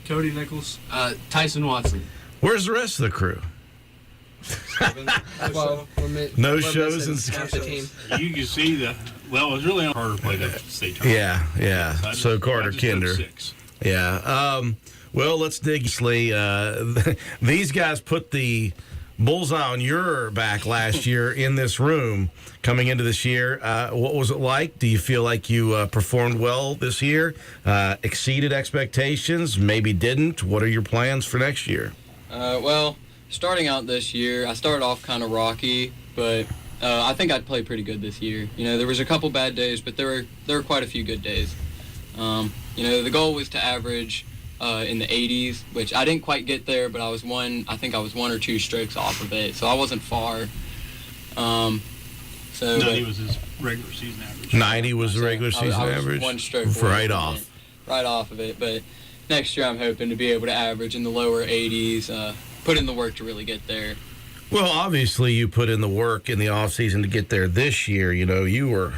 Cody Nichols. Tyson Watson. Where's the rest of the crew? Well, No shows and half the team. You can see it was really hard to play that state tournament. Yeah. So Carter Kinder. 6. Yeah. Well, let's dig. These guys put the bullseye on your back last year in this room coming into this year. What was it like? Do you feel like you performed well this year? Exceeded expectations? Maybe didn't? What are your plans for next year? Well, starting out this year, I started off kind of rocky, but I think I'd play pretty good this year. You know, there was a couple bad days, but there were quite a few good days. You know, the goal was to average in the 80s, which I didn't quite get there, but I think I was 1 or 2 strokes off of it, so I wasn't far. 90 was his regular season average. 90 was the regular season average? 1 stroke right off. Right off of it, but next year I'm hoping to be able to average in the lower 80s, put in the work to really get there. Well, obviously you put in the work in the offseason to get there this year. You know, you were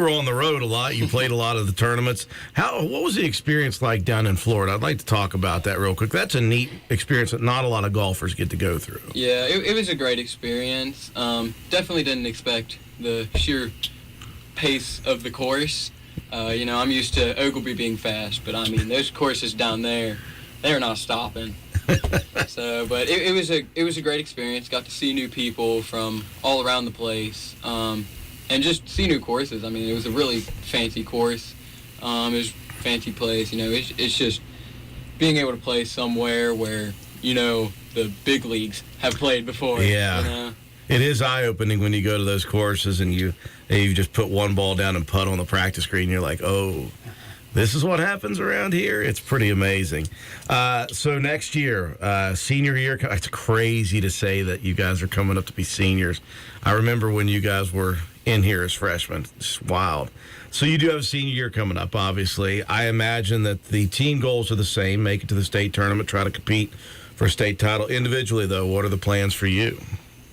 on the road a lot. You played a lot of the tournaments. What was the experience like down in Florida? I'd like to talk about that real quick. That's a neat experience that not a lot of golfers get to go through. Yeah, it was a great experience. Definitely didn't expect the sheer pace of the course. You know, I'm used to Ogilvy being fast, but I mean, those courses down there, they're not stopping. But it was a great experience. Got to see new people from all around the place. And just see new courses. I mean, it was a really fancy course. It was a fancy place. You know, it's just being able to play somewhere where, you know, the big leagues have played before. Yeah. You know? It is eye-opening when you go to those courses and you just put one ball down and putt on the practice green. You're like, oh, this is what happens around here? It's pretty amazing. So next year, senior year, it's crazy to say that you guys are coming up to be seniors. I remember when you guys were in here as freshmen. It's wild. So you do have a senior year coming up, obviously. I imagine that the team goals are the same, make it to the state tournament, try to compete for a state title. Individually, though, what are the plans for you?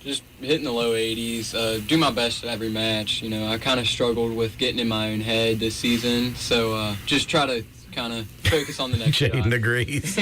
Just hitting the low 80s, do my best at every match. You know, I kind of struggled with getting in my own head this season, so just try to kind of focus on the next shot. Jaden agrees.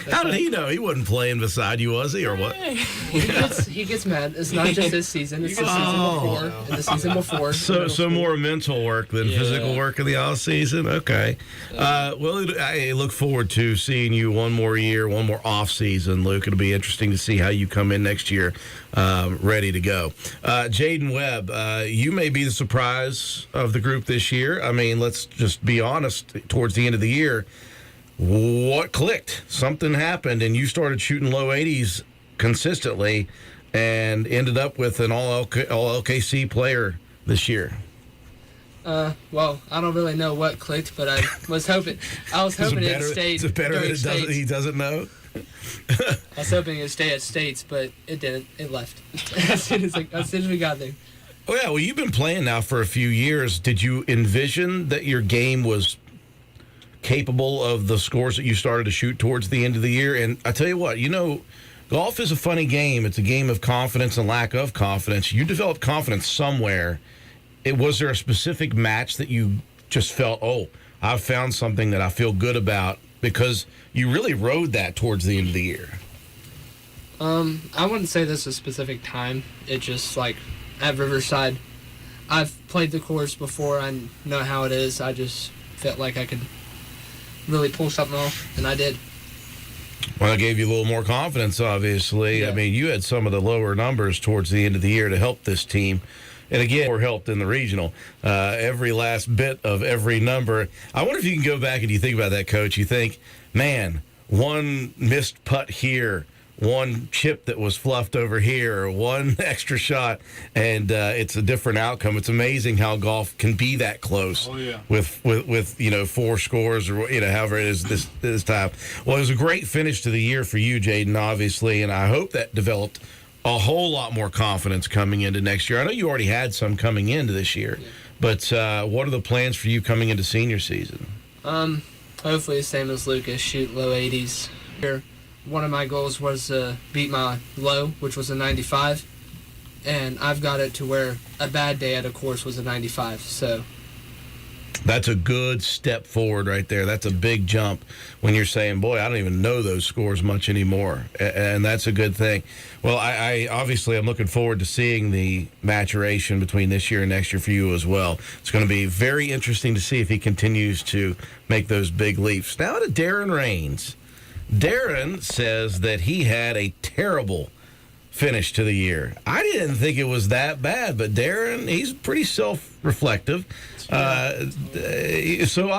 How did he know? He wasn't playing beside you, was he, or what? He gets mad. It's not just this season. It's the season before and the season before. So more mental work than physical work in the off season. Okay. Well, I look forward to seeing you one more year, one more off season, Luke. It'll be interesting to see how you come in next year, ready to go. Jaden Webb, you may be the surprise of the group this year. I mean, let's just be honest. Towards the end of the year, what clicked? Something happened, and you started shooting low 80s consistently and ended up with an all LKC player this year. Well, I don't really know what clicked, but I was hoping it stayed. Is it better that he doesn't know? I was hoping it'd stay at States, but it didn't. It left as soon as we got there. Oh, yeah. Well, you've been playing now for a few years. Did you envision that your game was capable of the scores that you started to shoot towards the end of the year? And I tell you what, you know, golf is a funny game. It's a game of confidence and lack of confidence. You developed confidence somewhere. Was there a specific match that you just felt, oh, I've found something that I feel good about? Because you really rode that towards the end of the year. I wouldn't say this a specific time. It just, like, at Riverside, I've played the course before. I know how it is. I just felt like I could really pull something off, and I did. Well, it gave you a little more confidence, obviously. Yeah. I mean, you had some of the lower numbers towards the end of the year to help this team. And again, we're helped in the regional. Every last bit of every number. I wonder if you can go back and you think about that, Coach. You think, man, one missed putt here, one chip that was fluffed over here, one extra shot, and it's a different outcome. It's amazing how golf can be that close. Oh, yeah. With you know, 4 scores or however it is this time. Well, it was a great finish to the year for you, Jaden, obviously, and I hope that developed a whole lot more confidence coming into next year. I know you already had some coming into this year, but what are the plans for you coming into senior season? Hopefully the same as Lucas, shoot low 80s. One of my goals was to beat my low, which was a 95, and I've got it to where a bad day at a course was a 95. So That's a good step forward right there. That's a big jump when you're saying, boy, I don't even know those scores much anymore. And that's a good thing. Well, I obviously I'm looking forward to seeing the maturation between this year and next year for you as well. It's going to be very interesting to see if he continues to make those big leaps. Now to Darren Rains. Darren says that he had a terrible finish to the year. I didn't think it was that bad, but Darren, he's pretty self-reflective. So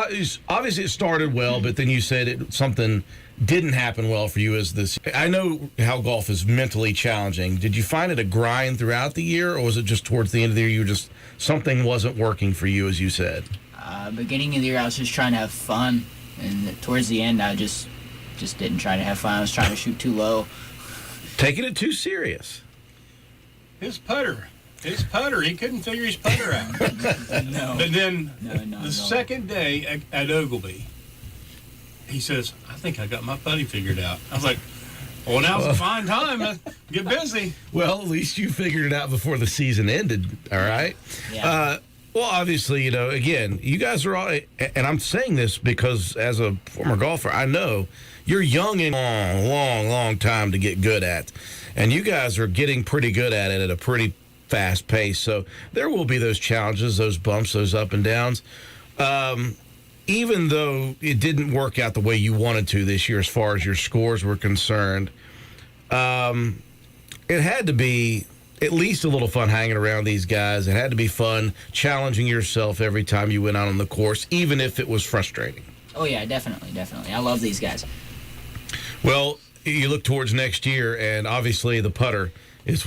obviously it started well, but then you said something didn't happen well for you as this. I know how golf is mentally challenging. Did you find it a grind throughout the year, or was it just towards the end of the year something wasn't working for you, as you said? Beginning of the year, I was just trying to have fun, and towards the end, I just didn't try to have fun. I was trying to shoot too low. Taking it too serious. His putter, he couldn't figure his putter out. No. But then No. the second day at Ogilvy, he says, I think I got my putting figured out. I was like, well, now's a fine time. Get busy. Well, at least you figured it out before the season ended, all right? Yeah. Well, obviously, again, you guys are all, and I'm saying this because as a former golfer, I know you're young and long time to get good at. And you guys are getting pretty good at it at a pretty fast pace. So there will be those challenges, those bumps, those up and downs. Even though it didn't work out the way you wanted to this year as far as your scores were concerned, it had to be at least a little fun hanging around these guys. It had to be fun challenging yourself every time you went out on the course, even if it was frustrating. Oh, yeah, definitely. I love these guys. Well, you look towards next year, and obviously the putter is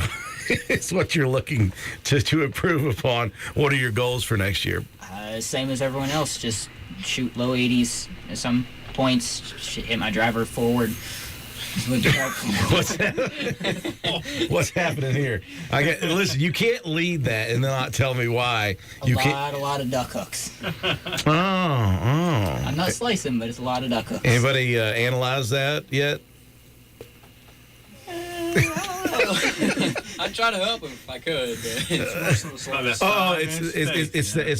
it's what you're looking to improve upon. What are your goals for next year? Same as everyone else, just shoot low 80s at some points, hit my driver forward. What's happening here? Listen, you can't lead that and not tell me why. A lot of duck hooks. Oh. I'm not slicing, but it's a lot of duck hooks. Anybody analyze that yet? I'd try to help him if I could. It's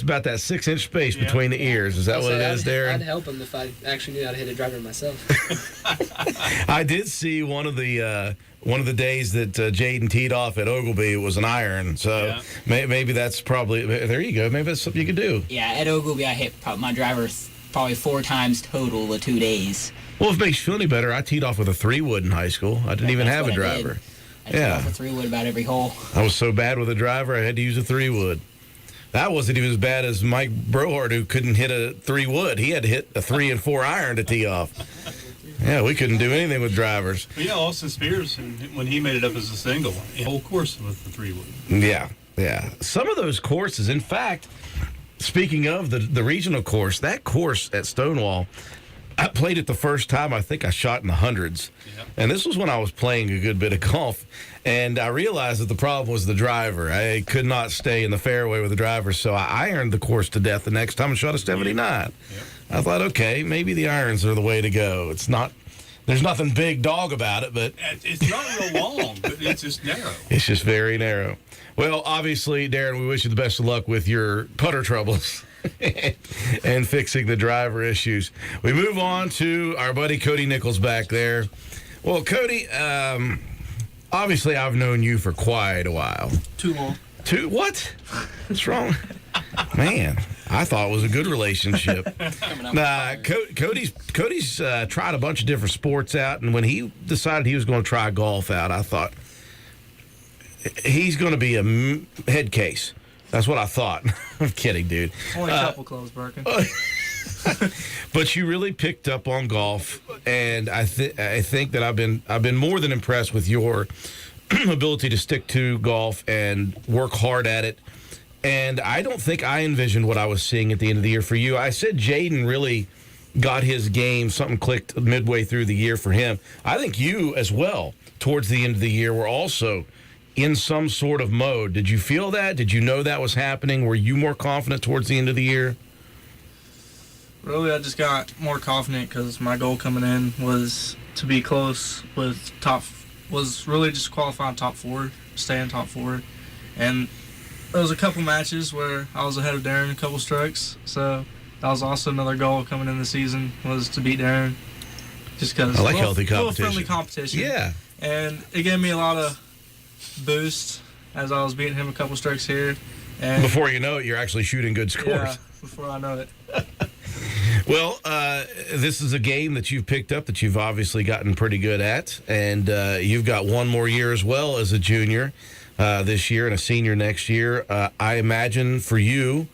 about that 6-inch space between the ears. Is that what it is, Darren? I'd help him if I actually knew how to hit a driver myself. I did see one of the days that Jaden teed off at Ogilvy. It was an iron, so maybe that's probably there. You go. Maybe that's something you could do. Yeah, at Ogilvy, I hit my driver probably 4 times total the 2 days. Well, if it makes you feel any better, I teed off with a 3-wood in high school. I didn't even have a driver. I teed off a 3-wood about every hole. I was so bad with a driver, I had to use a 3-wood. That wasn't even as bad as Mike Brohart, who couldn't hit a 3-wood. He had to hit a 3 and 4 iron to tee off. Yeah, we couldn't do anything with drivers. Well, yeah, Austin Spears, when he made it up as a single, the whole course with the 3-wood. Yeah. Some of those courses, in fact, speaking of the regional course, that course at Stonewall, I played it the first time. I think I shot in the hundreds. Yep. And this was when I was playing a good bit of golf. And I realized that the problem was the driver. I could not stay in the fairway with the driver. So I ironed the course to death the next time and shot a 79. Yep. I thought, okay, maybe the irons are the way to go. There's nothing big dog about it, but it's not real long, but it's just narrow. It's just very narrow. Well, obviously, Darren, we wish you the best of luck with your putter troubles. And fixing the driver issues. We move on to our buddy Cody Nichols back there. Well, Cody, obviously I've known you for quite a while. Too long. What? What's wrong? Man, I thought it was a good relationship. Nah, Cody's tried a bunch of different sports out, and when he decided he was going to try golf out, I thought he's going to be a head case. That's what I thought. I'm kidding, dude. Only a couple clothes broken. But you really picked up on golf, and I think that I've been more than impressed with your ability to stick to golf and work hard at it. And I don't think I envisioned what I was seeing at the end of the year for you. I said Jaden really got his game. Something clicked midway through the year for him. I think you as well, towards the end of the year, were also in some sort of mode. Did you feel that? Did you know that was happening? Were you more confident towards the end of the year? Really, I just got more confident because my goal coming in was to be close with was really just qualifying top 4, stay in top 4. And there was a couple matches where I was ahead of Darren a couple strokes, so that was also another goal coming in the season, was to beat Darren. Just because I like healthy little competition. friendly competition. Yeah. And it gave me a lot of boost as I was beating him a couple strokes here. And Before you know it, you're actually shooting good scores. yeah, before I know it. Well, this is a game that you've picked up that you've obviously gotten pretty good at, and you've got one more year as well as a junior this year and a senior next year. I imagine for you,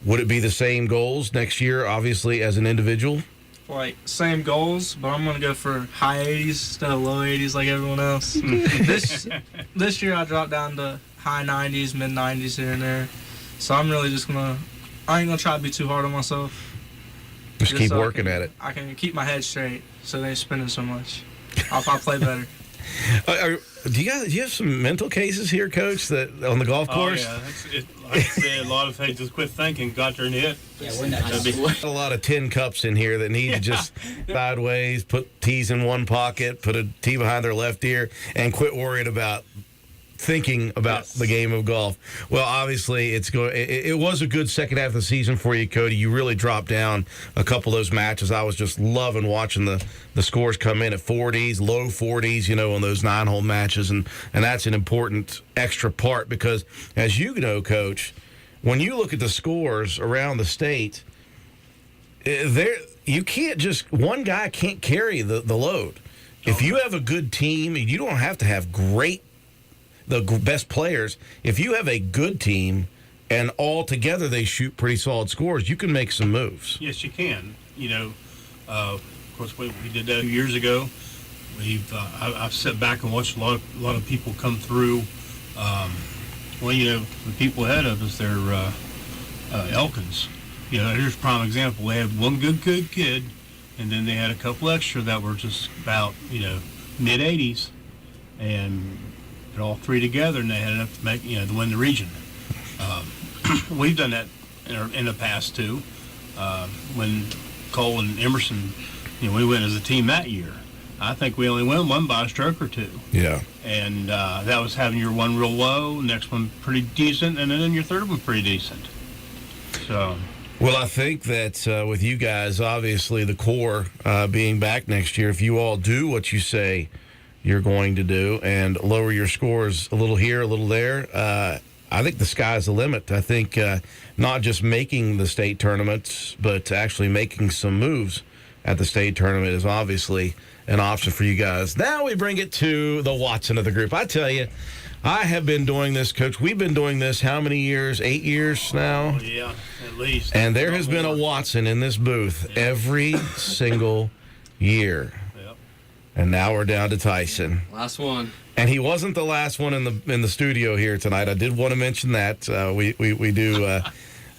would it be the same goals next year, obviously, as an individual? Like, same goals, but I'm going to go for high 80s instead of low 80s like everyone else. This year I dropped down to high 90s, mid 90s here and there. So I'm really just going to, I ain't going to try to be too hard on myself. Just keep so working at it. I can keep my head straight so they ain't spinning so much. I'll play better. Do you have some mental cases here, Coach, that on the golf course? Oh, yeah. That's it. Like I said, a lot of things just quit thinking, got there and hit. Yeah, we're not. A lot of tin cups in here that need to just sideways, put tees in one pocket, put a tee behind their left ear, and quit worrying about thinking about the game of golf. Well, obviously, it was a good second half of the season for you, Cody. You really dropped down a couple of those matches. I was just loving watching the scores come in at 40s, low 40s, on those 9-hole matches, and that's an important extra part because, as you know, Coach, when you look at the scores around the state, you can't just one guy can't carry the load. If you have a good team, you don't have to have the best players. If you have a good team and all together they shoot pretty solid scores, you can make some moves. Yes, you can. Of course, we did that 2 years ago. I've sat back and watched a lot of people come through. The people ahead of us, they're Elkins. Here's a prime example. They had one good kid, and then they had a couple extra that were just about mid 80s, and they're all three together, and they had enough to make to win the region. We've done that in the past too. When Cole and Emerson, we went as a team that year. I think we only won one by a stroke or two. Yeah. And that was having your one real low, next one pretty decent, and then your third one pretty decent. So. Well, I think that with you guys, obviously the core being back next year, if you all do what you say you're going to do and lower your scores a little here, a little there, I think the sky's the limit. I think not just making the state tournaments, but actually making some moves at the state tournament is obviously an option for you guys. Now we bring it to the Watson of the group. I tell you, I have been doing this, Coach. We've been doing this how many years? 8 years now? Oh, yeah, at least. And there has been a Watson in this booth every single year. And now we're down to Tyson. Last one. And he wasn't the last one in the studio here tonight. I did want to mention that. We do.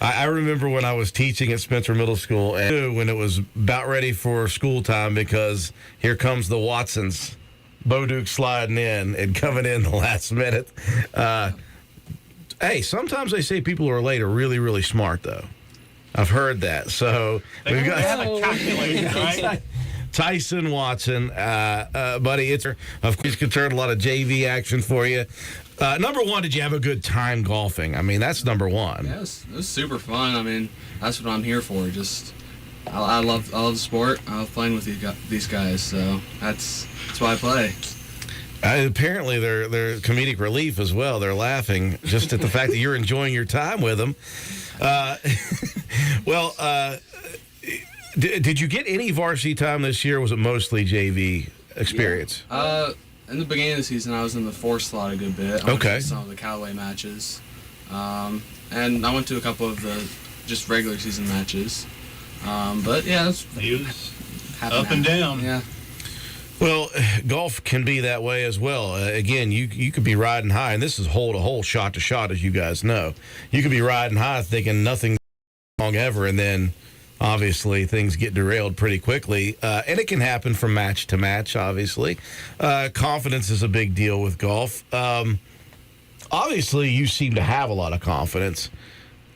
I remember when I was teaching at Spencer Middle School, and when it was about ready for school time, because here comes the Watsons. Bo Duke sliding in and coming in the last minute. Hey, sometimes they say people who are late are really, really smart, though. I've heard that. So we've got a calculator, right? Tyson Watson, buddy. Of course, he's concerned a lot of JV action for you. Number one, did you have a good time golfing? I mean, that's number one. Yeah, it was super fun. I mean, that's what I'm here for. I love the sport. I love playing with these guys. So that's why I play. Apparently, they're comedic relief as well. They're laughing just at the fact that you're enjoying your time with them. Did you get any varsity time this year, or was it mostly JV experience? Yeah. In the beginning of the season, I was in the 4 slot a good bit. I went to some of the Callaway matches. And I went to a couple of the just regular season matches. But, yeah, it was up and down. Yeah. Well, golf can be that way as well. Again, you could be riding high, and this is hole to hole, shot to shot, as you guys know. You could be riding high thinking nothing wrong ever, and then obviously things get derailed pretty quickly. And it can happen from match to match, obviously. Confidence is a big deal with golf. Obviously, you seem to have a lot of confidence.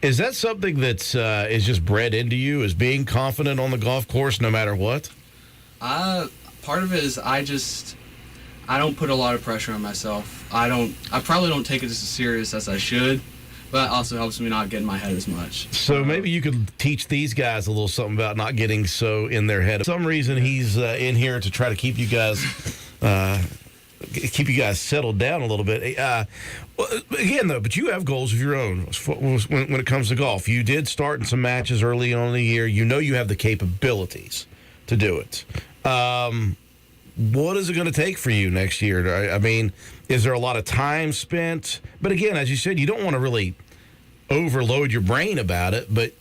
Is that something that is just bred into you, is being confident on the golf course no matter what? Part of it is I don't put a lot of pressure on myself. I probably don't take it as serious as I should, but also helps me not get in my head as much. So maybe you could teach these guys a little something about not getting so in their head. For some reason he's in here to try to keep you guys settled down a little bit. Again, though, but you have goals of your own when it comes to golf. You did start in some matches early on in the year. You know you have the capabilities to do it. What is it going to take for you next year? I mean, is there a lot of time spent? But again, as you said, you don't want to really overload your brain about it, but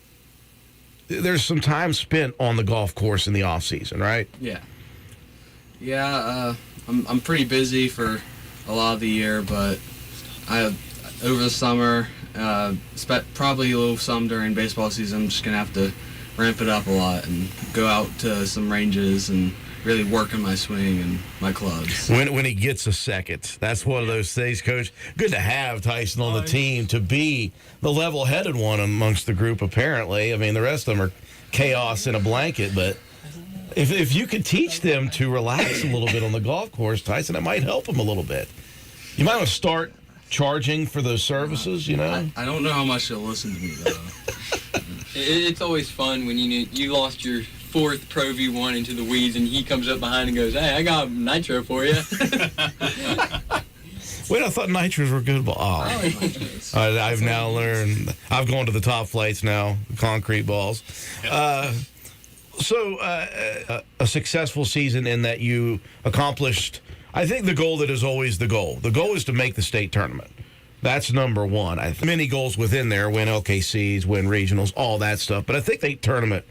there's some time spent on the golf course in the off season, right? Yeah. Yeah, I'm pretty busy for a lot of the year, but over the summer, probably a little some during baseball season, I'm just going to have to ramp it up a lot and go out to some ranges and really working my swing and my clubs. When he gets a second, that's one of those things, Coach. Good to have Tyson on the team to be the level-headed one amongst the group, apparently. I mean, the rest of them are chaos in a blanket, but if you could teach them to relax a little bit on the golf course, Tyson, it might help them a little bit. You might want to start charging for those services, you know? I don't know how much they'll listen to me, though. It's always fun when you lost your 4th Pro V1 into the weeds, and he comes up behind and goes, "Hey, I got nitro for you." Wait, I thought nitros were good. I've now learned. I've gone to the top flights now, concrete balls. So a successful season in that you accomplished, I think, the goal that is always the goal. The goal is to make the state tournament. That's number one. Many goals within there, win LKCs, win regionals, all that stuff. But I think the tournament,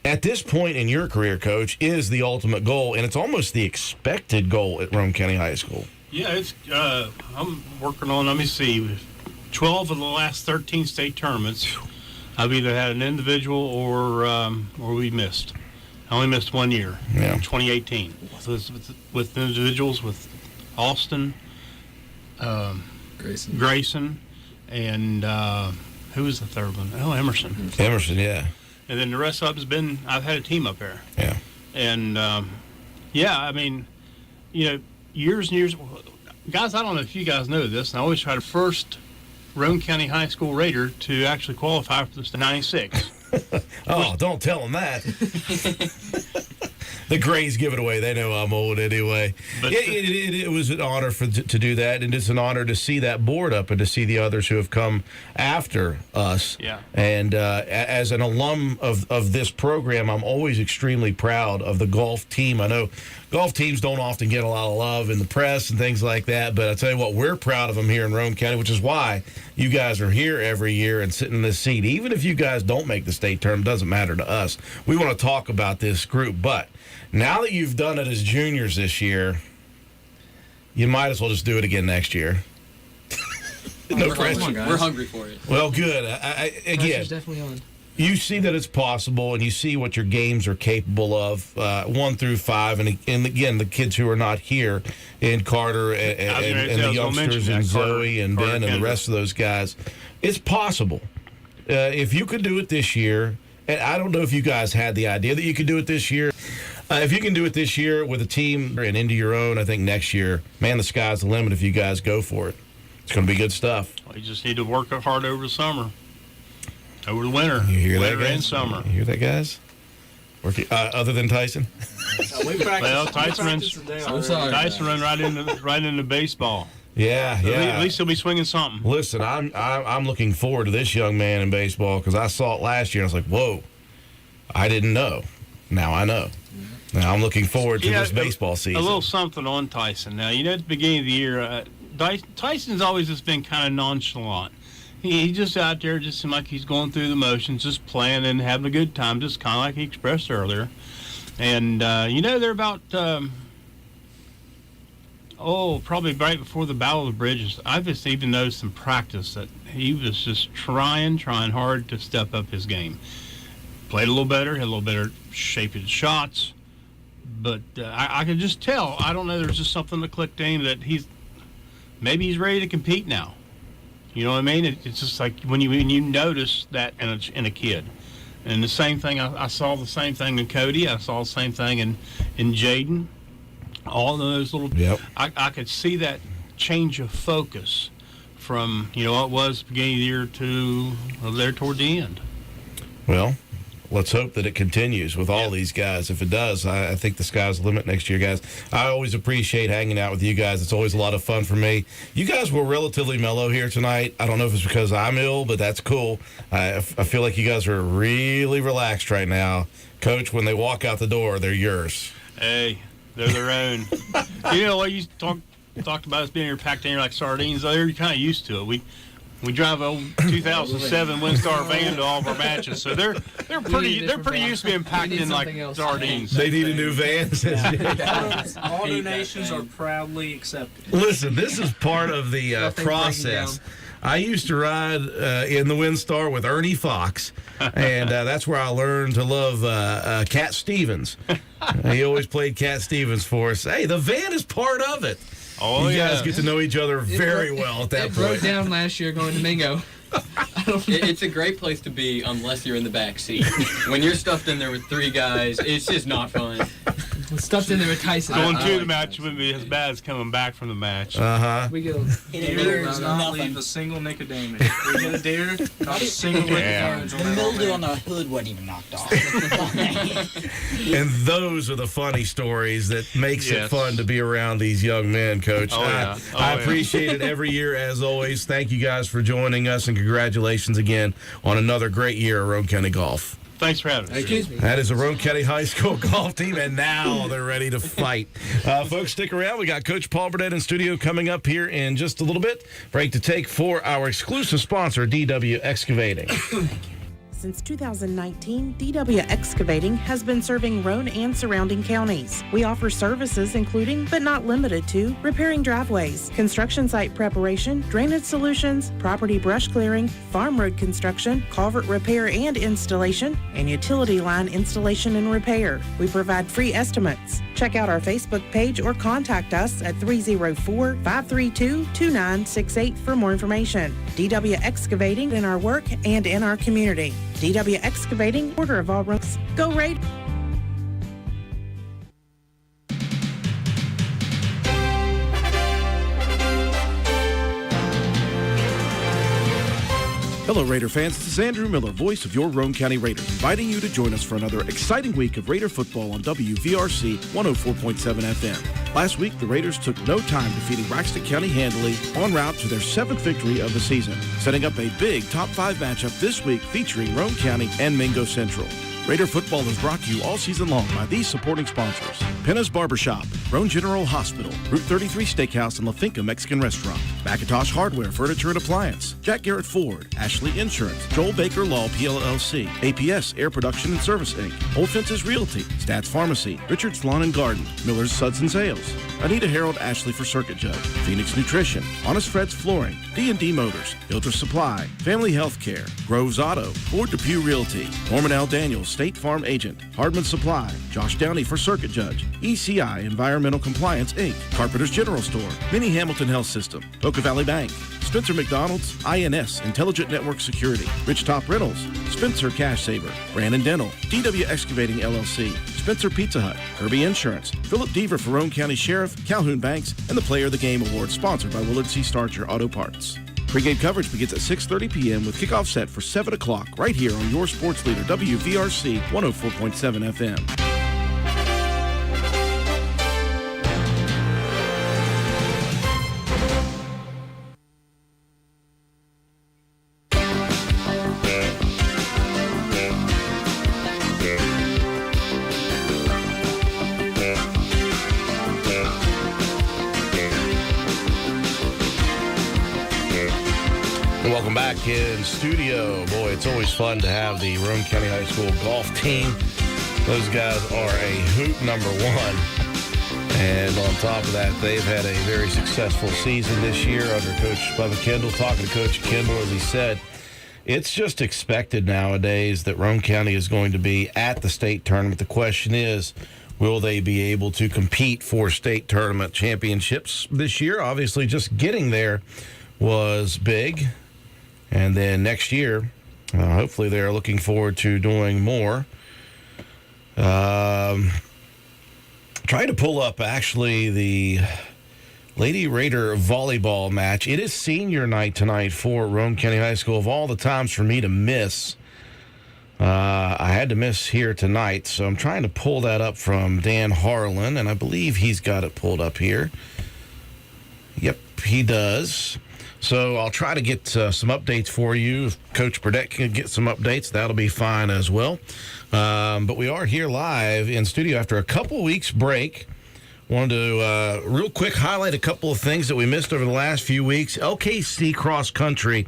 at this point in your career, Coach, is the ultimate goal, and it's almost the expected goal at Rome County High School. Yeah, it's. I'm working on. Let me see, 12 of the last 13 state tournaments. I've either had an individual or we missed. I only missed 1 year, Yeah. 2018, with individuals with Austin, Grayson, and who was the third one? Oh, Emerson. Emerson, yeah. And then the rest of it's been, I've had a team up there. Yeah. And, I mean, years and years. Guys, I don't know if you guys know this, and I always try to first Roane County High School Raider to actually qualify for this 96. Oh, don't tell them that. The Grays give it away. They know I'm old anyway. But it was an honor to do that, and it's an honor to see that board up and to see the others who have come after us. Yeah. And as an alum of this program, I'm always extremely proud of the golf team. I know golf teams don't often get a lot of love in the press and things like that, but I tell you what, we're proud of them here in Roane County, which is why you guys are here every year and sitting in this seat. Even if you guys don't make the state tournament, it doesn't matter to us. We want to talk about this group, but now that you've done it as juniors this year, you might as well just do it again next year. No pressure. We're hungry for it. Well, good. Again, Pressure's definitely on. you see that it's possible, and you see what your games are capable of, 1 through 5, and again, the kids who are not here, and Carter and the youngsters, and Zoe and Ben and the rest of those guys. It's possible. If you could do it this year, and I don't know if you guys had the idea that you could do it this year. If you can do it this year with a team and into your own, I think next year, man, the sky's the limit if you guys go for it. It's going to be good stuff. We just need to work hard over the summer, over the winter. You hear winter that, guys? and summer. You hear that, guys? Other than Tyson? Well, Tyson run right into baseball. Yeah. At least he'll be swinging something. Listen, I'm looking forward to this young man in baseball because I saw it last year and I was like, whoa, I didn't know. Now I know. Now I'm looking forward to this baseball season. A little something on Tyson. Now, at the beginning of the year, Tyson's always just been kind of nonchalant. He's just out there, just seems like he's going through the motions, just playing and having a good time, just kind of like he expressed earlier. And, they're about, probably right before the Battle of the Bridges, I just even noticed in practice that he was just trying hard to step up his game. Played a little better, had a little better shape of his shots. But I could just tell, I don't know, there's just something that clicked in that maybe he's ready to compete now. You know what I mean? It's just like when you notice that in a kid. And the same thing, I saw the same thing in Cody. I saw the same thing in Jaden. All of those little... Yep. I could see that change of focus from what was the beginning of the year to there toward the end. Well, let's hope that it continues with all these guys. If it does, I think the sky's the limit next year, guys. I always appreciate hanging out with you guys. It's always a lot of fun for me. You guys were relatively mellow here tonight. I don't know if it's because I'm ill, but that's cool. I feel like you guys are really relaxed right now. Coach, when they walk out the door, they're yours. Hey, they're their own. What you talked about us being here packed in here like sardines. You're kind of used to it. We drive a 2007 Windstar van to all of our matches, so they're pretty used to being packed in like sardines. They need a new van. All donations are proudly accepted. Listen, this is part of the process. I used to ride in the Windstar with Ernie Fox, and that's where I learned to love Cat Stevens. He always played Cat Stevens for us. Hey, the van is part of it. Oh, you guys get to know each other very well at that point. It broke down last year going to Mingo. It's a great place to be unless you're in the back seat. When you're stuffed in there with 3 guys, it's just not fun. Stuffed in there with Tyson. Going to the match wouldn't be as bad as coming back from the match. We go. Deer does not leave a single nick of damage. We get a deer, not a single nick of damage. The mildew on the hood wasn't even knocked off. And those are the funny stories that makes it fun to be around these young men, Coach. I appreciate it every year, as always. Thank you guys for joining us, and congratulations again on another great year of Roane County Golf. Thanks for having us. That is the Roane County High School golf team, and now they're ready to fight. Folks, stick around. We got Coach Paul Burdett in studio coming up here in just a little bit. Break to take for our exclusive sponsor, DW Excavating. Since 2019, DW Excavating has been serving Roane and surrounding counties. We offer services including, but not limited to, repairing driveways, construction site preparation, drainage solutions, property brush clearing, farm road construction, culvert repair and installation, and utility line installation and repair. We provide free estimates. Check out our Facebook page or contact us at 304-532-2968 for more information. DW Excavating in our work and in our community. DW Excavating, order of all Roads. Go Raiders! Hello, Raider fans. This is Andrew Miller, voice of your Roane County Raiders, inviting you to join us for another exciting week of Raider football on WVRC 104.7 FM. Last week, the Raiders took no time defeating Braxton County handily en route to their 7th victory of the season, setting up a big top 5 matchup this week featuring Roane County and Mingo Central. Raider football is brought to you all season long by these supporting sponsors: Penna's Barbershop, Roane General Hospital, Route 33 Steakhouse and La Finca Mexican Restaurant, Macintosh Hardware, Furniture and Appliance, Jack Garrett Ford, Ashley Insurance, Joel Baker Law PLLC, APS Air Production and Service Inc., Old Fences Realty, Stats Pharmacy, Richard's Lawn and Garden, Miller's Suds and Sales, Anita Harold Ashley for Circuit Judge, Phoenix Nutrition, Honest Fred's Flooring, D&D Motors, Hilter Supply, Family Healthcare, Groves Auto, Ford Depew Realty, Norman L. Daniels State Farm Agent, Hardman Supply, Josh Downey for Circuit Judge, ECI Environmental Compliance Inc., Carpenter's General Store, Minnie Hamilton Health System, Boca Valley Bank, Spencer McDonald's, INS Intelligent Network Security, Rich Top Rentals, Spencer Cash Saver, Brandon Dental, DW Excavating LLC, Spencer Pizza Hut, Kirby Insurance, Philip Deaver for Roane County Sheriff, Calhoun Banks, and the Player of the Game Award sponsored by Willard C. Starcher Auto Parts. Pre-game coverage begins at 6:30 p.m. with kickoff set for 7 o'clock right here on your sports leader, WVRC 104.7 FM. Welcome back in studio. Boy, it's always fun to have the Roane County High School golf team. Those guys are a hoop number one. And on top of that, they've had a very successful season this year under Coach Bubba Kendall. Talking to Coach Kendall, as he said, it's just expected nowadays that Roane County is going to be at the state tournament. The question is, will they be able to compete for state tournament championships this year? Obviously, just getting there was big. And then next year, hopefully they're looking forward to doing more. Trying to pull up actually the Lady Raider volleyball match. It is senior night tonight for Roane County High School. Of all the times for me to miss, I had to miss here tonight, so I'm trying to pull that up from Dan Harlan, and I believe he's got it pulled up here. Yep, he does. So I'll try to get some updates for you. If Coach Burdett can get some updates, that'll be fine as well. But we are here live in studio after a couple weeks break. Wanted to real quick highlight a couple of things that we missed over the last few weeks. LKC cross country,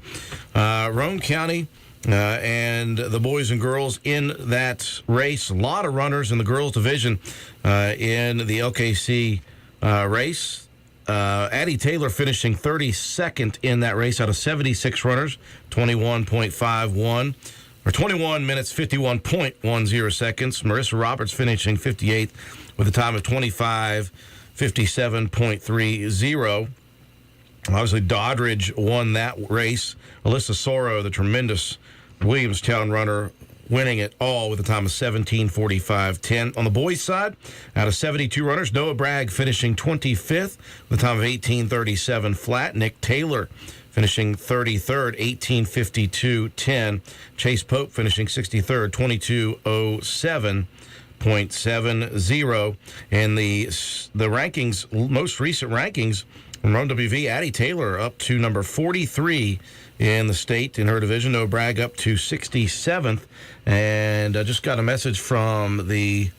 Roane County and the boys and girls in that race. A lot of runners in the girls division in the LKC race. Addie Taylor finishing 32nd in that race out of 76 runners, 21.51. Or 21 minutes, 51.10 seconds. Marissa Roberts finishing 58th with a time of 25:57.30. Obviously, Doddridge won that race. Alyssa Soro, the tremendous Williamstown runner, winning it all with a time of 17:45.10. On the boys' side, out of 72 runners, Noah Bragg finishing 25th with a time of 18:37 flat. Nick Taylor finishing 33rd, 18:52.10. Chase Pope finishing 63rd, 22:07.70. And the rankings, most recent rankings from Roane WV, Addie Taylor up to number 43 in the state in her division. Noah Bragg up to 67th. And I just got a message from the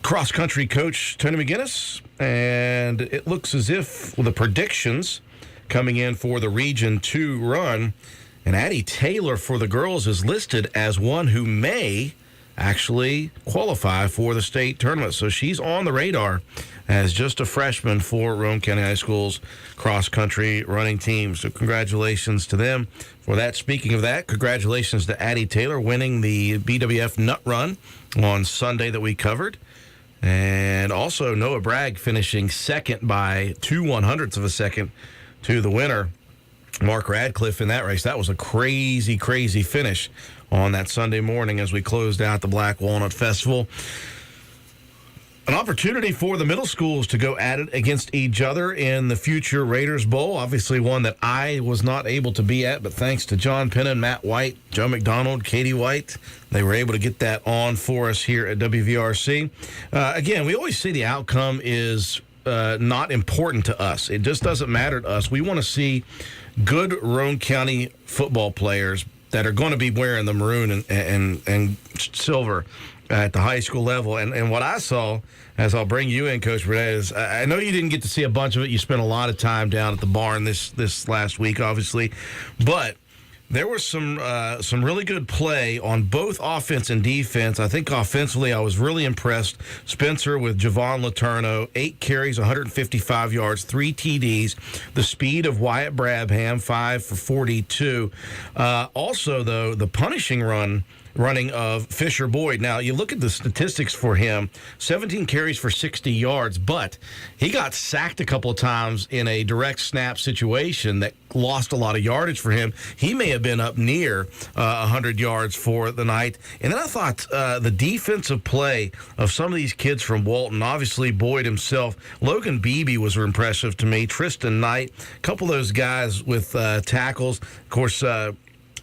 cross-country coach, Tony McGinnis, and it looks as if the predictions coming in for the Region 2 run, and Addie Taylor for the girls is listed as one who may actually qualify for the state tournament. So she's on the radar as just a freshman for Roane County High School's cross-country running team. So congratulations to them for that. Speaking of that, congratulations to Addie Taylor winning the BWF Nut Run on Sunday that we covered. And also Noah Bragg finishing second by 2/100ths of a second to the winner, Mark Radcliffe, in that race. That was a crazy, crazy finish on that Sunday morning as we closed out the Black Walnut Festival. An opportunity for the middle schools to go at it against each other in the future Raiders Bowl. Obviously one that I was not able to be at, but thanks to John Pennon, Matt White, Joe McDonald, Katie White, they were able to get that on for us here at WVRC. Again, we always say the outcome is not important to us. It just doesn't matter to us. We want to see good Roane County football players that are going to be wearing the maroon and silver at the high school level. And what I saw, as I'll bring you in, Coach Burnett, is I know you didn't get to see a bunch of it. You spent a lot of time down at the barn this last week, obviously. But there was some really good play on both offense and defense. I think offensively I was really impressed. Spencer with Javon Letourneau, 8 carries, 155 yards, 3 TDs. The speed of Wyatt Brabham, 5 for 42. Also, though, the punishing running of Fisher Boyd. Now, you look at the statistics for him, 17 carries for 60 yards, but he got sacked a couple of times in a direct snap situation that lost a lot of yardage for him. He may have been up near 100 yards for the night. And then I thought the defensive play of some of these kids from Walton, obviously Boyd himself, Logan Beebe was impressive to me, Tristan Knight, a couple of those guys with tackles. Of course,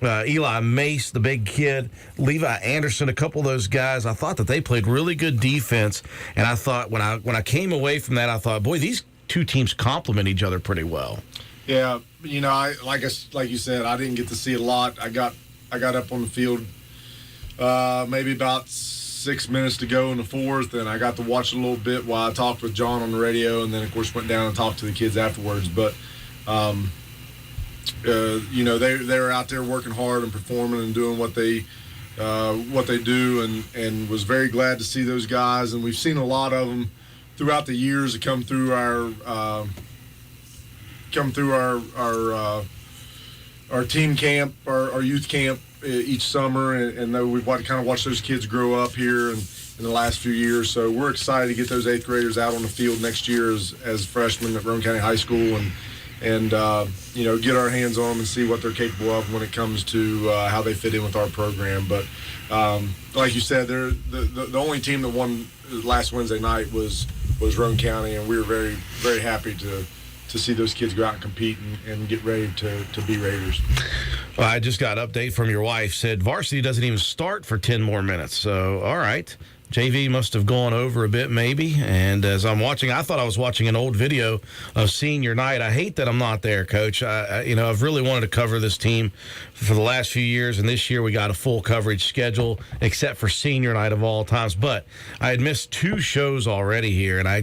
Eli Mace, the big kid, Levi Anderson, a couple of those guys. I thought that they played really good defense, and I thought when I came away from that, I thought, boy, these two teams complement each other pretty well. Yeah, you know, like you said, I didn't get to see a lot. I got up on the field maybe about 6 minutes to go in the fourth, and I got to watch a little bit while I talked with John on the radio, and then of course went down and talked to the kids afterwards. But you know, they're out there working hard and performing and doing what they do, and was very glad to see those guys. And we've seen a lot of them throughout the years that come through our team camp, our youth camp each summer, and we've kind of watched those kids grow up here in the last few years. So we're excited to get those 8th graders out on the field next year as freshmen at Roane County High School, and you know, get our hands on them and see what they're capable of when it comes to how they fit in with our program. But like you said, the only team that won last Wednesday night was Roane County, and we were very, very happy to see those kids go out and compete and get ready to be Raiders. Well, I just got an update from your wife. Said varsity doesn't even start for 10 more minutes. So, all right. JV must have gone over a bit maybe. And as I'm watching, I thought I was watching an old video of senior night. I hate that I'm not there, Coach. I've really wanted to cover this team for the last few years, and this year we got a full coverage schedule except for senior night of all times. But I had missed 2 shows already here, and I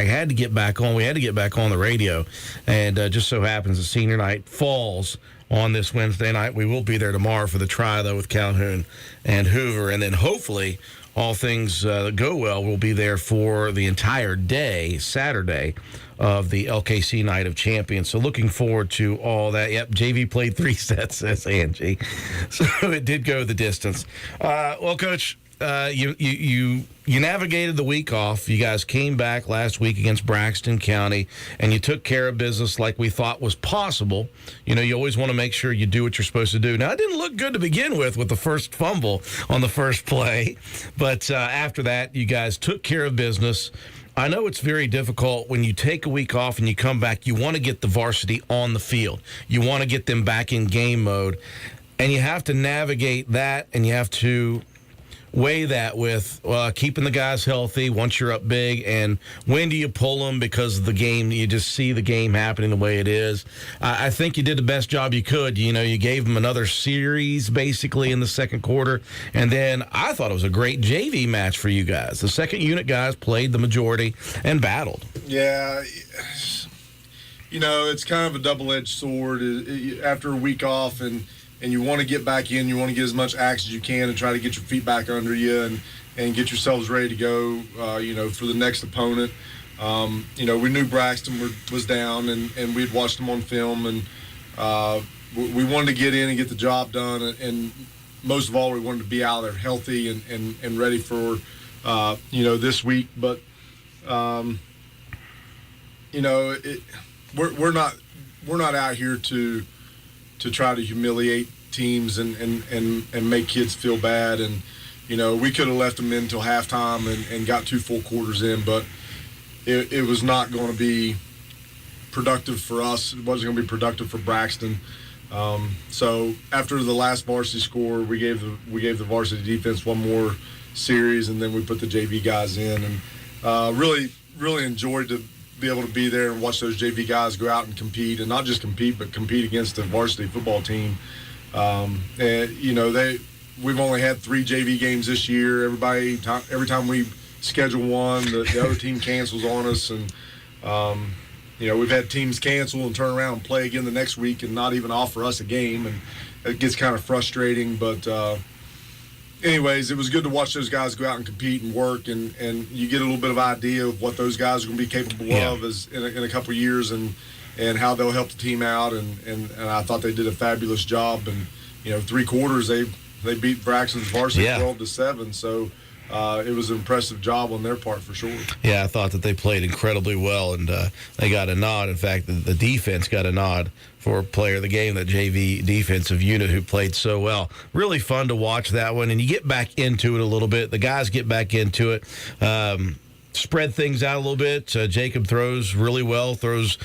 had to get back on. We had to get back on the radio, and just so happens the senior night falls on this Wednesday night. We will be there tomorrow for the try, though, with Calhoun and Hoover, and then hopefully all things go well, we'll be there for the entire day, Saturday, of the LKC Night of Champions. So looking forward to all that. Yep, JV played 3 sets, says Angie. So it did go the distance. Well, Coach, you navigated the week off. You guys came back last week against Braxton County, and you took care of business like we thought was possible. You always want to make sure you do what you're supposed to do. Now, it didn't look good to begin with the first fumble on the first play, but after that, you guys took care of business. I know it's very difficult when you take a week off and you come back. You want to get the varsity on the field. You want to get them back in game mode, and you have to navigate that, and you have to weigh that with keeping the guys healthy once you're up big, and when do you pull them because of the game? You just see the game happening the way it is. I think you did the best job you could. You gave them another series basically in the second quarter, and then I thought it was a great JV match for you guys. The second unit guys played the majority and battled. Yeah, it's kind of a double-edged sword. After a week off and you want to get back in, you want to get as much action as you can and try to get your feet back under you and get yourselves ready to go, for the next opponent. We knew Braxton was down, and we'd watched them on film, and we wanted to get in and get the job done, and most of all, we wanted to be out there healthy and ready for, this week. But, we're not out here to try to humiliate teams and make kids feel bad. And, we could have left them in until halftime and got 2 full quarters in, but it was not going to be productive for us. It wasn't going to be productive for Braxton. So after the last varsity score, we gave the varsity defense one more series, and then we put the JV guys in, and really, really enjoyed to be able to be there and watch those JV guys go out and compete, and not just compete, but compete against the varsity football team. We've only had 3 JV games this year. Every time we schedule one, the other team cancels on us, and we've had teams cancel and turn around and play again the next week and not even offer us a game, and it gets kind of frustrating. But anyways, it was good to watch those guys go out and compete and work, and you get a little bit of idea of what those guys are going to be capable of in a couple of years, and how they'll help the team out. And I thought they did a fabulous job. And 3 quarters they beat Braxton's varsity 12-7. So it was an impressive job on their part for sure. Yeah, I thought that they played incredibly well, and they got a nod. In fact, the defense got a nod for player of the game, that JV defensive unit who played so well. Really fun to watch that one, and you get back into it a little bit. The guys get back into it. Spread things out a little bit. Jacob throws really well, throws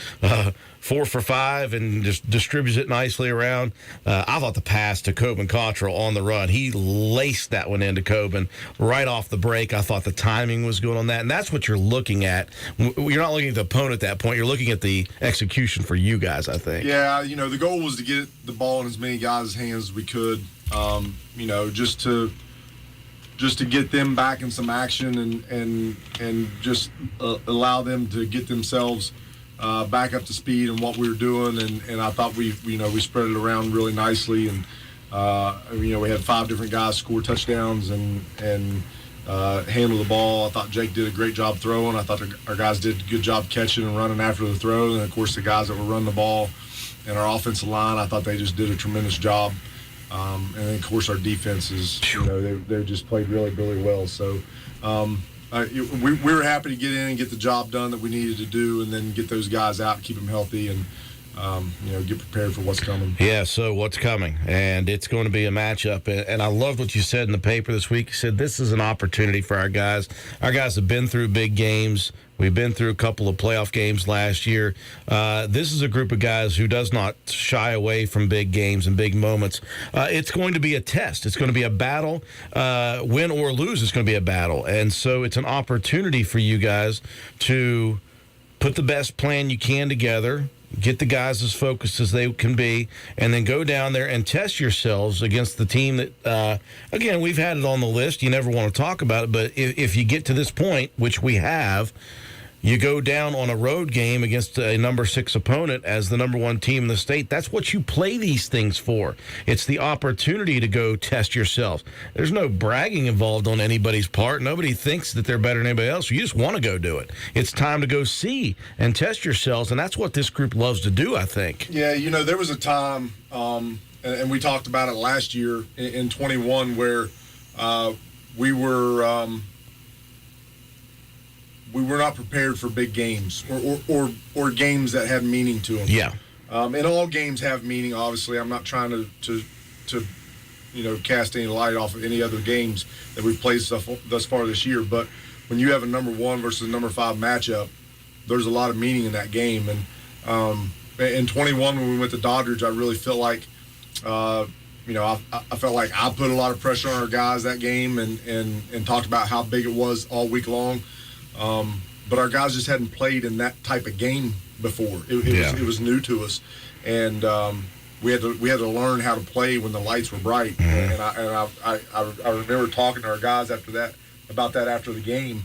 4 for 5 and just distributes it nicely around. I thought the pass to Coben Cottrell on the run, he laced that one into Coben right off the break. I thought the timing was good on that, and that's what you're looking at. You're not looking at the opponent at that point. You're looking at the execution for you guys, I think. Yeah, the goal was to get the ball in as many guys' hands as we could, just to get them back in some action and just allow them to get themselves back up to speed in what we were doing. And I thought we spread it around really nicely. And, we had 5 different guys score touchdowns and handle the ball. I thought Jake did a great job throwing. I thought our guys did a good job catching and running after the throw. And, of course, the guys that were running the ball and our offensive line, I thought they just did a tremendous job. And then, of course, our defenses, they just played really, really well. So we were happy to get in and get the job done that we needed to do, and then get those guys out and keep them healthy. And get prepared for what's coming. Yeah, so what's coming? And it's going to be a matchup. And I loved what you said in the paper this week. You said this is an opportunity for our guys. Our guys have been through big games. We've been through a couple of playoff games last year. This is a group of guys who does not shy away from big games and big moments. It's going to be a test. It's going to be a battle. Win or lose, it's going to be a battle. And so it's an opportunity for you guys to put the best plan you can together, get the guys as focused as they can be, and then go down there and test yourselves against the team that, again, we've had it on the list. You never want to talk about it, but if you get to this point, which we have, you go down on a road game against a number 6 opponent as the number 1 team in the state. That's what you play these things for. It's the opportunity to go test yourselves. There's no bragging involved on anybody's part. Nobody thinks that they're better than anybody else. You just want to go do it. It's time to go see and test yourselves, and that's what this group loves to do, I think. Yeah, there was a time, and we talked about it last year in 21, where we were not prepared for big games or games that had meaning to them. Yeah. And all games have meaning, obviously. I'm not trying to cast any light off of any other games that we've played thus far this year. But when you have a number 1 versus number 5 matchup, there's a lot of meaning in that game. And in 21, when we went to Doddridge, I really felt like, I felt like I put a lot of pressure on our guys that game and talked about how big it was all week long. But our guys just hadn't played in that type of game before. It was new to us, and we had to learn how to play when the lights were bright. Mm-hmm. And I remember talking to our guys about that after the game.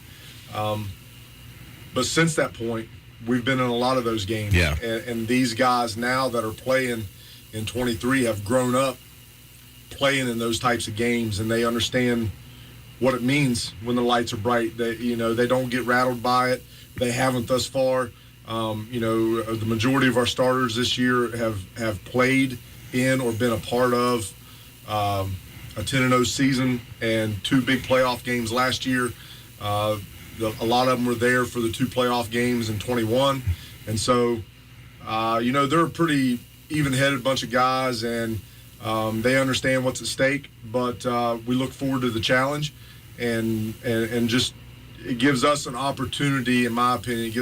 But since that point, we've been in a lot of those games. Yeah. And these guys now that are playing in 23 have grown up playing in those types of games, and they understand what it means when the lights are bright. They don't get rattled by it. They haven't thus far. The majority of our starters this year have played in or been a part of a 10-0 season and 2 big playoff games last year. A lot of them were there for the 2 playoff games in 21. And so, they're a pretty even-headed bunch of guys, and they understand what's at stake. But we look forward to the challenge. And just it gives us an opportunity, in my opinion, to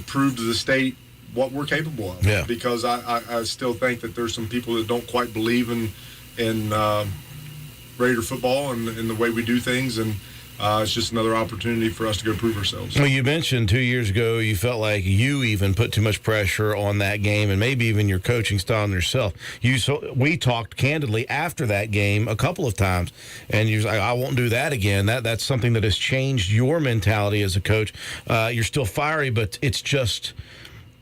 prove to the state what we're capable of. Yeah. Because I still think that there's some people that don't quite believe in Raider football and the way we do things, and it's just another opportunity for us to go prove ourselves. Well, you mentioned 2 years ago you felt like you even put too much pressure on that game, and maybe even your coaching style on yourself. We talked candidly after that game a couple of times, and you was like, I won't do that again. That's something that has changed your mentality as a coach. You're still fiery, but it's just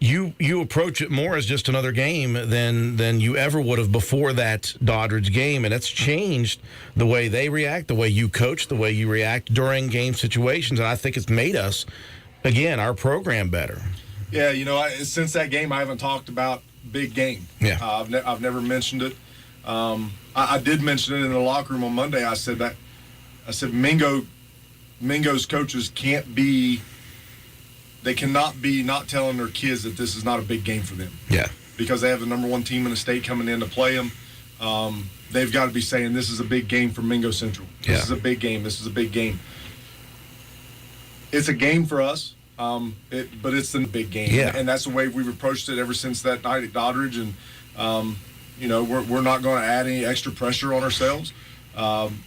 you approach it more as just another game than you ever would have before that Doddridge game, and it's changed the way they react, the way you coach, the way you react during game situations, and I think it's made us, again, our program better. Yeah, since that game, I haven't talked about big game. Yeah. I've never mentioned it. I did mention it in the locker room on Monday. I said Mingo's coaches they cannot be not telling their kids that this is not a big game for them. Yeah. Because they have the number 1 team in the state coming in to play them. They've got to be saying this is a big game for Mingo Central. This is a big game. This is a big game. It's a game for us, but it's a big game. Yeah. And that's the way we've approached it ever since that night at Doddridge. And, we're not going to add any extra pressure on ourselves.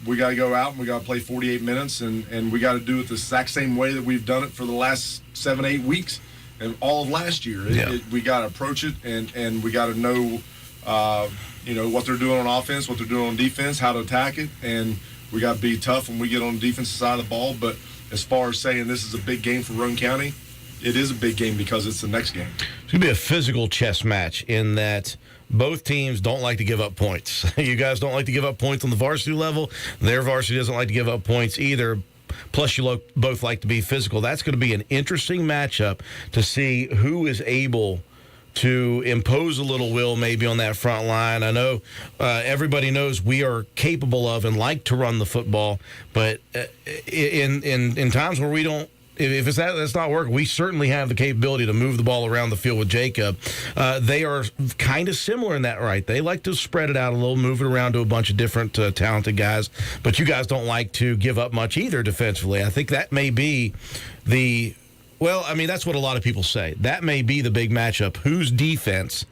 We got to go out and we got to play 48 minutes, and we got to do it the exact same way that we've done it for the last 7-8 weeks and all of last year. We got to approach it, and we got to know, what they're doing on offense, what they're doing on defense, how to attack it, and we got to be tough when we get on the defensive side of the ball. But as far as saying this is a big game for Roane County, it is a big game because it's the next game. It's going to be a physical chess match in that both teams don't like to give up points. You guys don't like to give up points on the varsity level. Their varsity doesn't like to give up points either. Plus, you both like to be physical. That's going to be an interesting matchup to see who is able to impose a little will maybe on that front line. I know everybody knows we are capable of and like to run the football, but in times where we don't if that's not working, we certainly have the capability to move the ball around the field with Jacob. They are kind of similar in that, right? They like to spread it out a little, move it around to a bunch of different talented guys, but you guys don't like to give up much either defensively. I think that may be that's what a lot of people say. That may be the big matchup. Whose defense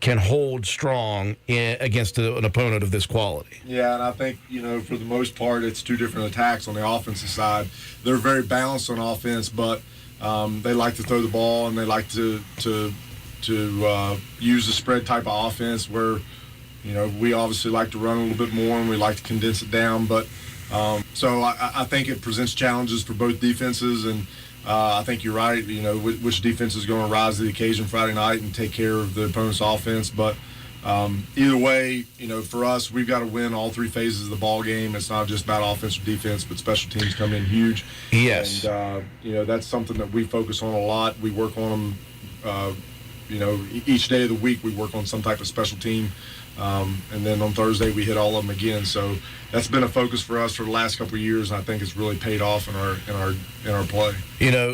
can hold strong against an opponent of this quality? Yeah, and I think, for the most part, it's two different attacks on the offensive side. They're very balanced on offense, but they like to throw the ball, and they like to use the spread type of offense where, we obviously like to run a little bit more, and we like to condense it down. But so I think it presents challenges for both defenses, and I think you're right. Which defense is going to rise to the occasion Friday night and take care of the opponent's offense. But either way, for us, we've got to win all three phases of the ball game. It's not just about offense or defense, but special teams come in huge. Yes. And that's something that we focus on a lot. We work on them. Each day of the week we work on some type of special team. And then on Thursday we hit all of them again. So that's been a focus for us for the last couple of years, and I think it's really paid off in our play.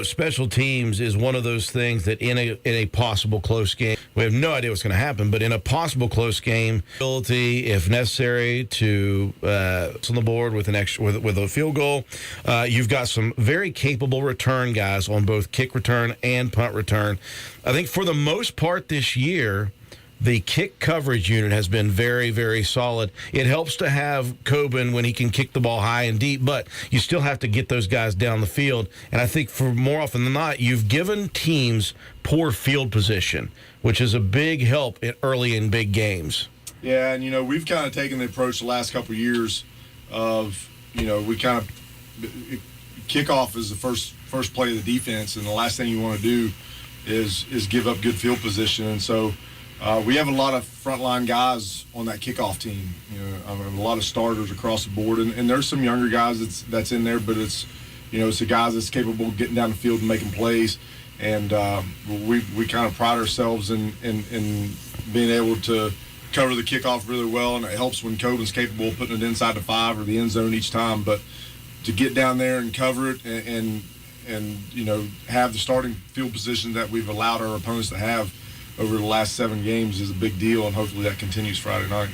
Special teams is one of those things that in a possible close game, we have no idea what's going to happen, but in a possible close game, ability, if necessary, to on the board with with a field goal. You've got some very capable return guys on both kick return and punt return. I think for the most part this year, the kick coverage unit has been very, very solid. It helps to have Coben when he can kick the ball high and deep, but you still have to get those guys down the field. And I think for more often than not, you've given teams poor field position, which is a big help early in big games. Yeah, and, we've kind of taken the approach the last couple of years of, we kind of kickoff is the first play of the defense, and the last thing you want to do is give up good field position. And so we have a lot of frontline guys on that kickoff team. A lot of starters across the board, and there's some younger guys that's in there, but it's the guys that's capable of getting down the field and making plays. And we kind of pride ourselves in being able to cover the kickoff really well, and it helps when Coben's capable of putting it inside the 5 or the end zone each time. But to get down there and cover it and have the starting field position that we've allowed our opponents to have over the last 7 games is a big deal, and hopefully that continues Friday night.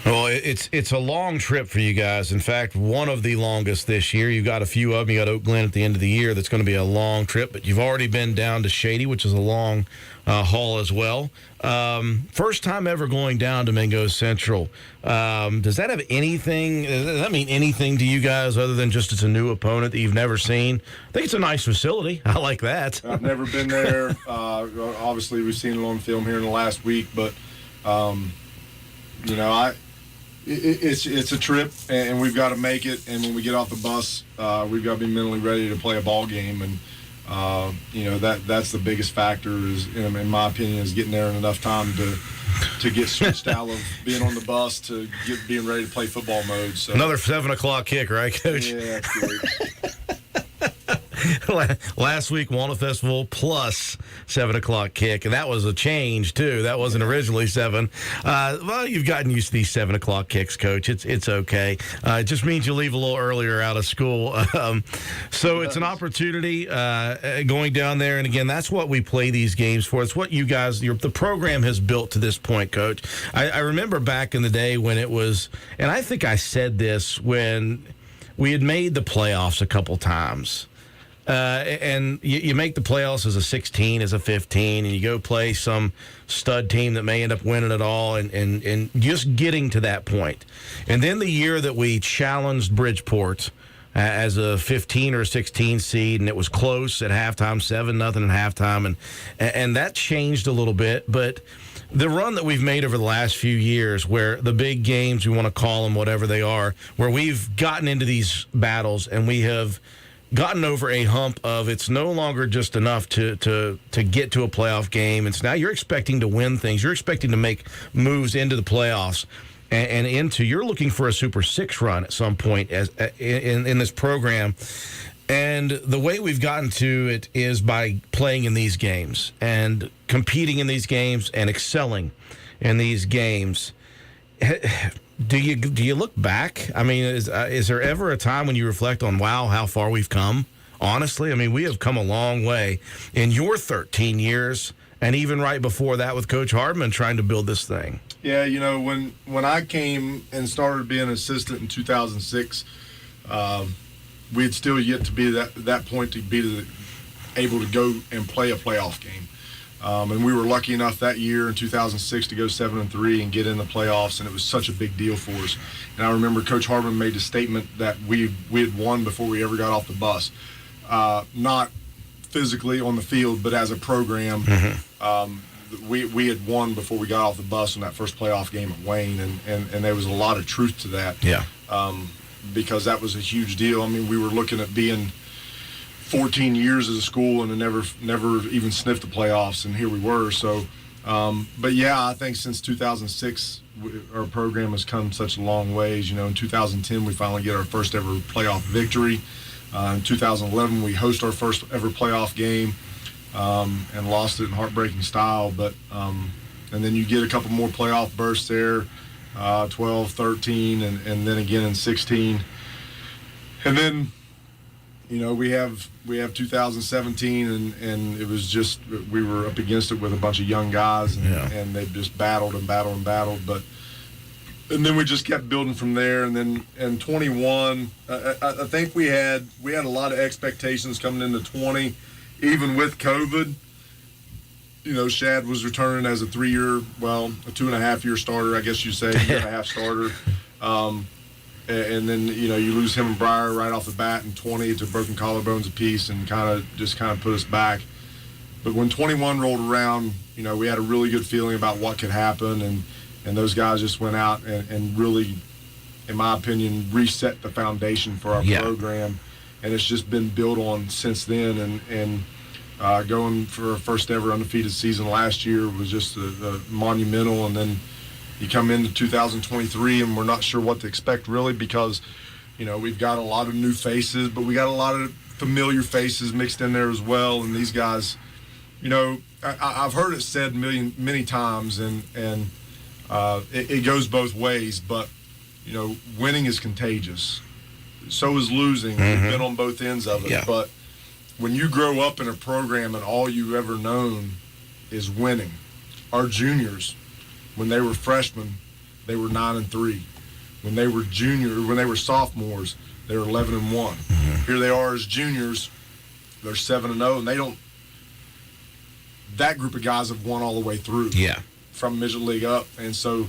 Well, it's a long trip for you guys. In fact, one of the longest this year. You've got a few of them. You got Oak Glen at the end of the year. That's going to be a long trip, but you've already been down to Shady, which is a long haul as well. First time ever going down to Mingo Central. Does that mean anything to you guys other than just it's a new opponent that you've never seen? I think it's a nice facility. I like that. I've never been there. Obviously, we've seen it on film here in the last week, but it's a trip, and we've got to make it. And when we get off the bus, we've got to be mentally ready to play a ball game. And that's the biggest factor is, in my opinion, is getting there in enough time to get switched out of being on the bus to being ready to play football mode. So another 7:00 kick, right, Coach? Yeah, that's great. Last week, Walnut Festival plus 7:00 kick, and that was a change too. That wasn't originally 7. Well, you've gotten used to these 7:00 kicks, Coach. It's okay. It just means you leave a little earlier out of school. So it's an opportunity going down there, and again, that's what we play these games for. It's what you guys, the program has built to this point, Coach. I remember back in the day when it was, and I think I said this when we had made the playoffs a couple times. And you make the playoffs as a 16, as a 15, and you go play some stud team that may end up winning it all, and just getting to that point. And then the year that we challenged Bridgeport as a 15 or a 16 seed, and it was close at halftime, 7-0 at halftime, and that changed a little bit, but the run that we've made over the last few years, where the big games, we want to call them whatever they are, where we've gotten into these battles and we have gotten over a hump of it's no longer just enough to get to a playoff game. It's now you're expecting to win things. You're expecting to make moves into the playoffs and you're looking for a Super 6 run at some point in this program. And the way we've gotten to it is by playing in these games and competing in these games and excelling in these games. Do you look back? I mean, is there ever a time when you reflect on, wow, how far we've come honestly, I mean, we have come a long way in your 13 years, and even right before that with Coach Hardman trying to build this thing. Yeah, when I came and started being an assistant in 2006, we had still yet to be that point to be able to go and play a playoff game. And we were lucky enough that year in 2006 to go 7-3 and get in the playoffs, and it was such a big deal for us. And I remember Coach Hardman made the statement that we had won before we ever got off the bus. Not physically on the field, but as a program, we had won before we got off the bus in that first playoff game at Wayne, and there was a lot of truth to that. Yeah. Because that was a huge deal. I mean, we were looking at being 14 years as a school and never even sniffed the playoffs, and here we were. So, but yeah, I think since 2006, our program has come such a long ways. In 2010, we finally get our first ever playoff victory. In 2011, we host our first ever playoff game and lost it in heartbreaking style. But and then you get a couple more playoff bursts there, 12, 13, and then again in 16, and then. We have 2017, and it was just we were up against it with a bunch of young guys, and they just battled and battled and battled. And then we just kept building from there. And then in 21, I think we had a lot of expectations coming into 20, even with COVID. Shad was returning as a 2.5-year starter, I guess you say, 1.5 starter. And then, you lose him and Breyer right off the bat in 20 to broken collarbones apiece and kind of put us back. But when 21 rolled around, we had a really good feeling about what could happen. And those guys just went out and really, in my opinion, reset the foundation for our program. And it's just been built on since then. And going for our first ever undefeated season last year was just a monumental. And then you come into 2023 and we're not sure what to expect really because, we've got a lot of new faces, but we got a lot of familiar faces mixed in there as well. And these guys, I've heard it said many times, and it goes both ways. But winning is contagious. So is losing. We've been on both ends of it. Yeah. But when you grow up in a program and all you've ever known is winning, our juniors. When they were freshmen, they were 9-3. When they were sophomores, they were 11-1. Here they are as juniors, they're 7-0, and they don't. That group of guys have won all the way through. Yeah. From midget league up, and so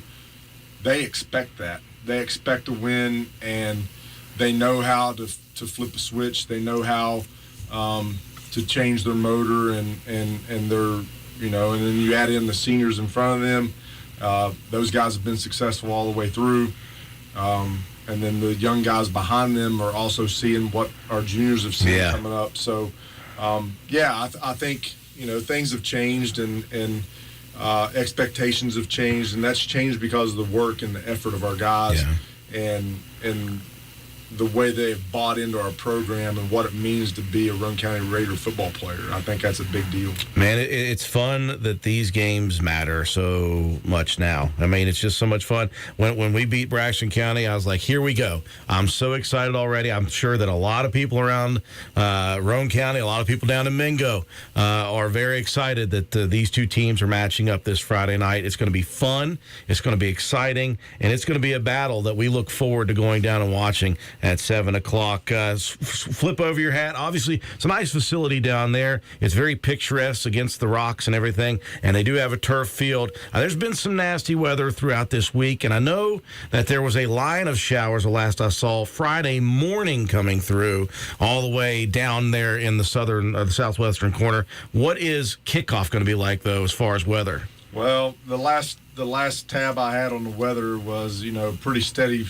they expect that. They expect to win, and they know how to flip a switch. They know how to change their motor, and their and then you add in the seniors in front of them. Those guys have been successful all the way through. And then the young guys behind them are also seeing what our juniors have seen coming up. So, I think, things have changed and expectations have changed. And that's changed because of the work and the effort of our guys and the way they've bought into our program and what it means to be a Roane County Raider football player. I think that's a big deal. Man, it's fun that these games matter so much now. I mean, it's just so much fun. When we beat Braxton County, I was like, here we go. I'm so excited already. I'm sure that a lot of people around Roane County, a lot of people down in Mingo are very excited that these two teams are matching up this Friday night. It's going to be fun. It's going to be exciting. And it's going to be a battle that we look forward to going down and watching at 7 o'clock. Flip over your hat. Obviously, it's a nice facility down there. It's very picturesque against the rocks and everything, and they do have a turf field. There's been some nasty weather throughout this week, and I know that there was a line of showers, the last I saw, Friday morning coming through all the way down there in the southwestern corner. What is kickoff going to be like, though, as far as weather? Well, the last tab I had on the weather was, pretty steady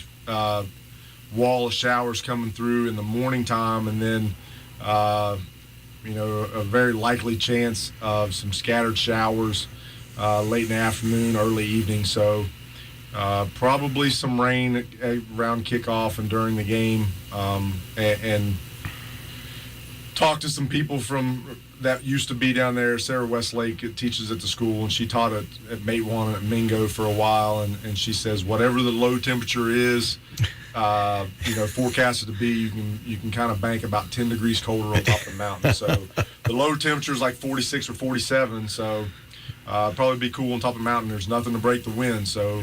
wall of showers coming through in the morning time, and then a very likely chance of some scattered showers late in the afternoon, early evening. So probably some rain around kickoff and during the game, and talked to some people from that used to be down there. Sarah Westlake teaches at the school, and she taught at Mate 1 and at Mingo for a while, and she says whatever the low temperature is, forecasted to be, you can kind of bank about 10 degrees colder on top of the mountain. So the low temperature is like 46 or 47. So probably be cool on top of the mountain. There's nothing to break the wind. So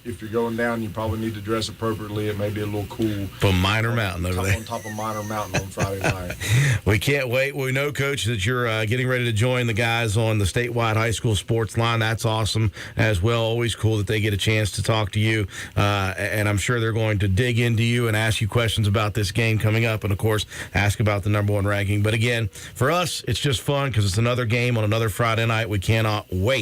if you're going down, you probably need to dress appropriately. It may be a little cool. From Minor Mountain over there. On top of Minor Mountain on Friday night. We can't wait. We know, Coach, that you're getting ready to join the guys on the statewide high school sports line. That's awesome as well. Always cool that they get a chance to talk to you. And I'm sure they're going to dig into you and ask you questions about this game coming up. And, of course, ask about the number 1 ranking. But, again, for us, it's just fun because it's another game on another Friday night. We cannot wait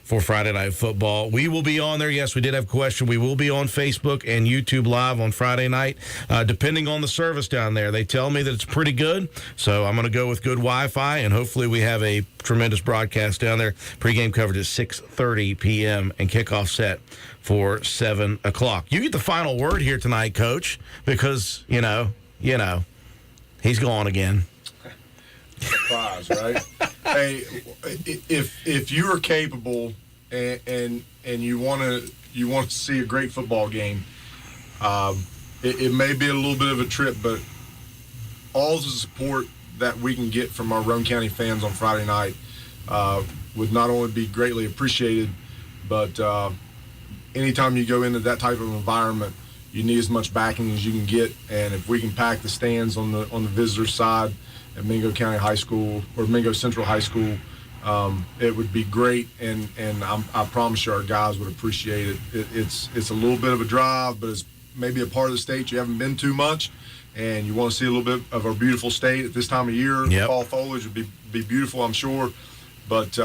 for Friday Night Football. We will be on there. Yes, we did have a question. We will be on Facebook and YouTube Live on Friday night, depending on the service down there. They tell me that it's pretty good, so I'm going to go with good Wi-Fi, and hopefully we have a tremendous broadcast down there. Pre-game coverage at 6:30 p.m. and kickoff set for 7 o'clock. You get the final word here tonight, Coach, because, you know, he's gone again. Surprise, right? Hey, if you are capable and you want to see a great football game, it may be a little bit of a trip, but all the support that we can get from our Roane County fans on Friday night would not only be greatly appreciated, but anytime you go into that type of environment, you need as much backing as you can get. And if we can pack the stands on the visitor side at Mingo County High School or Mingo Central High School, it would be great, and I promise you our guys would appreciate it. It's a little bit of a drive, but it's maybe a part of the state you haven't been to much, and you want to see a little bit of our beautiful state at this time of year. Yep. Fall foliage would be beautiful, I'm sure, but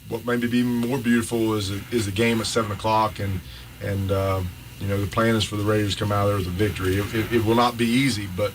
what may be even more beautiful is the game at 7 o'clock, and the plan is for the Raiders to come out of there with a victory. It will not be easy, but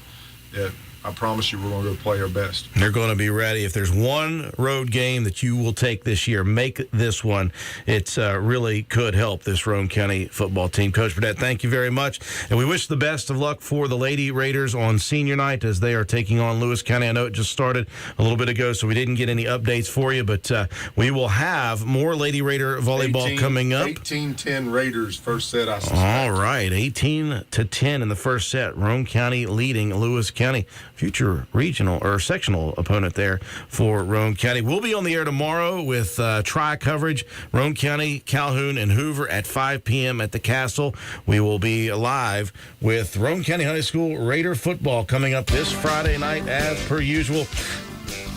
I promise you we're going to go play our best. They're going to be ready. If there's one road game that you will take this year, make this one. It's really could help this Roane County football team. Coach Burdett, thank you very much. And we wish the best of luck for the Lady Raiders on senior night as they are taking on Lewis County. I know it just started a little bit ago, so we didn't get any updates for you, but we will have more Lady Raider volleyball coming up. 18-10 Raiders, first set, I suspect. All right, 18-10 in the first set. Roane County leading Lewis County. Future regional or sectional opponent there for Roane County. We'll be on the air tomorrow with tri-coverage, Roane County, Calhoun, and Hoover at 5 p.m. at the Castle. We will be live with Roane County High School Raider football coming up this Friday night as per usual.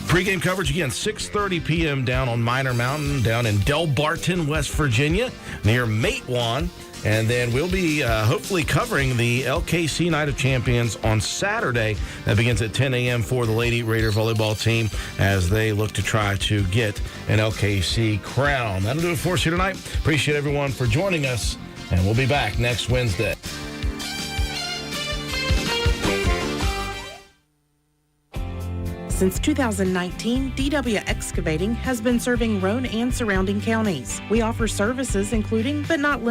Pre-game coverage again, 6:30 p.m. down on Minor Mountain, down in Del Barton, West Virginia, near Matewan. And then we'll be hopefully covering the LKC Night of Champions on Saturday. That begins at 10 a.m. for the Lady Raider volleyball team as they look to try to get an LKC crown. That'll do it for us here tonight. Appreciate everyone for joining us, and we'll be back next Wednesday. Since 2019, DW Excavating has been serving Roane and surrounding counties. We offer services including, but not limited